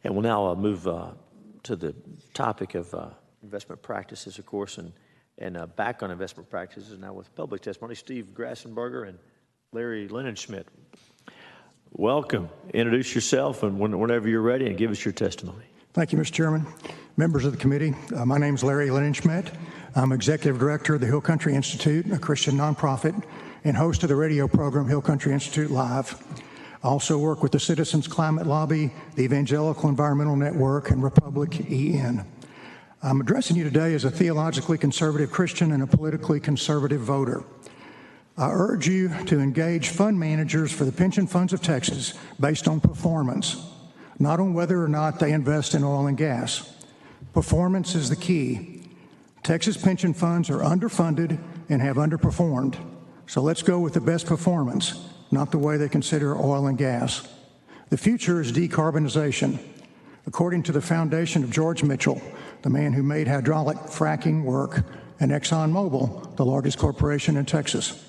And we'll now move to the topic of investment practices, of course, and back on investment practices now with public testimony. Steve Grassenberger and Larry Linenschmidt. Welcome. Introduce yourself and whenever you're ready, and give us your testimony. Thank you, Mr. Chairman. Members of the committee, my name is Larry Linenschmidt. I'm Executive Director of the Hill Country Institute, a Christian nonprofit, and host of the radio program Hill Country Institute Live. I also work with the Citizens Climate Lobby, the Evangelical Environmental Network, and Republic EN. I'm addressing you today as a theologically conservative Christian and a politically conservative voter. I urge you to engage fund managers for the pension funds of Texas based on performance, not on whether or not they invest in oil and gas. Performance is the key. Texas pension funds are underfunded and have underperformed. So let's go with the best performance, not the way they consider oil and gas. The future is decarbonization. According to the foundation of George Mitchell, the man who made hydraulic fracking work, and ExxonMobil, the largest corporation in Texas.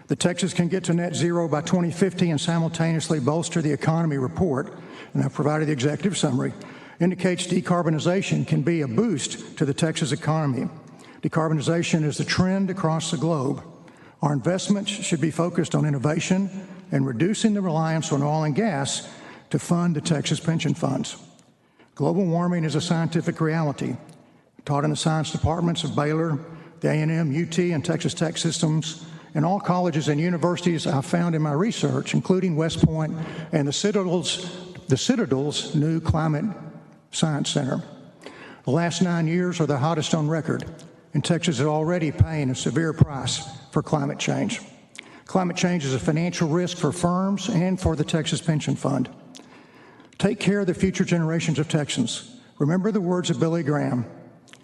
The Texas can get to net zero by 2050 and simultaneously bolster the economy report, and I've provided the executive summary, indicates decarbonization can be a boost to the Texas economy. Decarbonization is the trend across the globe. Our investments should be focused on innovation and reducing the reliance on oil and gas to fund the Texas pension funds. Global warming is a scientific reality. Taught in the science departments of Baylor, the A&M, UT, and Texas Tech systems, and all colleges and universities I've found in my research, including West Point and the Citadel's new Climate Science Center. The last 9 years are the hottest on record, and Texas is already paying a severe price for climate change. Climate change is a financial risk for firms and for the Texas Pension Fund. Take care of the future generations of Texans. Remember the words of Billy Graham.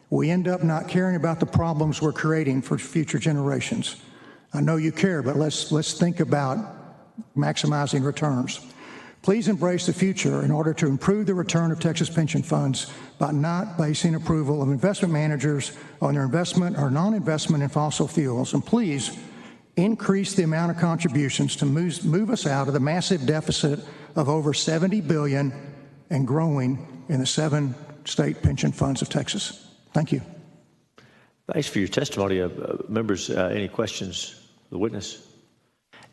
We end up not caring about the problems we're creating for future generations. I know you care, but let's think about maximizing returns. Please embrace the future in order to improve the return of Texas pension funds by not basing approval of investment managers on their investment or non-investment in fossil fuels. And please increase the amount of contributions to move us out of the massive deficit of over $70 billion and growing in the 7 state pension funds of Texas. Thank you. Thanks for your testimony. Members, any questions of the witness?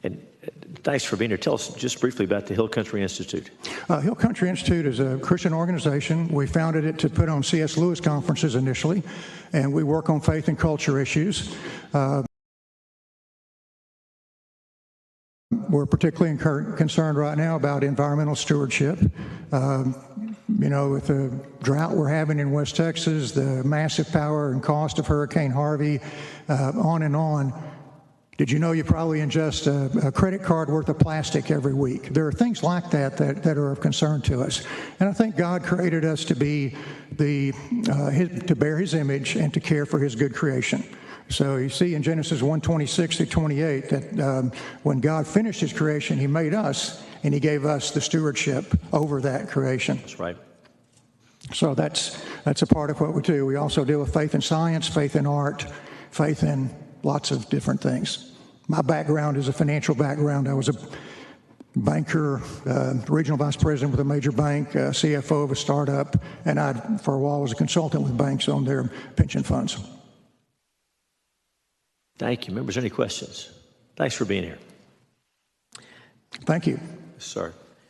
And thanks for being here. Tell us just briefly about the Hill Country Institute. Hill Country Institute is a Christian organization. We founded it to put on C.S. Lewis conferences initially, and we work on faith and culture issues. We're particularly concerned right now about environmental stewardship. You know, with the drought we're having in West Texas, the massive power and cost of Hurricane Harvey, on and on. Did you know you probably ingest a credit card worth of plastic every week? There are things like that are of concern to us. And I think God created us to be to bear His image and to care for His good creation. So you see in Genesis 1:26 through 28 that when God finished His creation, He made us, and He gave us the stewardship over that creation. That's right. So that's a part of what we do. We also deal with faith in science, faith in art, faith in lots of different things. My background is a financial background. I was a banker, regional vice president with a major bank, CFO of a startup, and I, for a while, was a consultant with banks on their pension funds. Thank you. Members, any questions? Thanks for being here. Thank you. Yes, sir.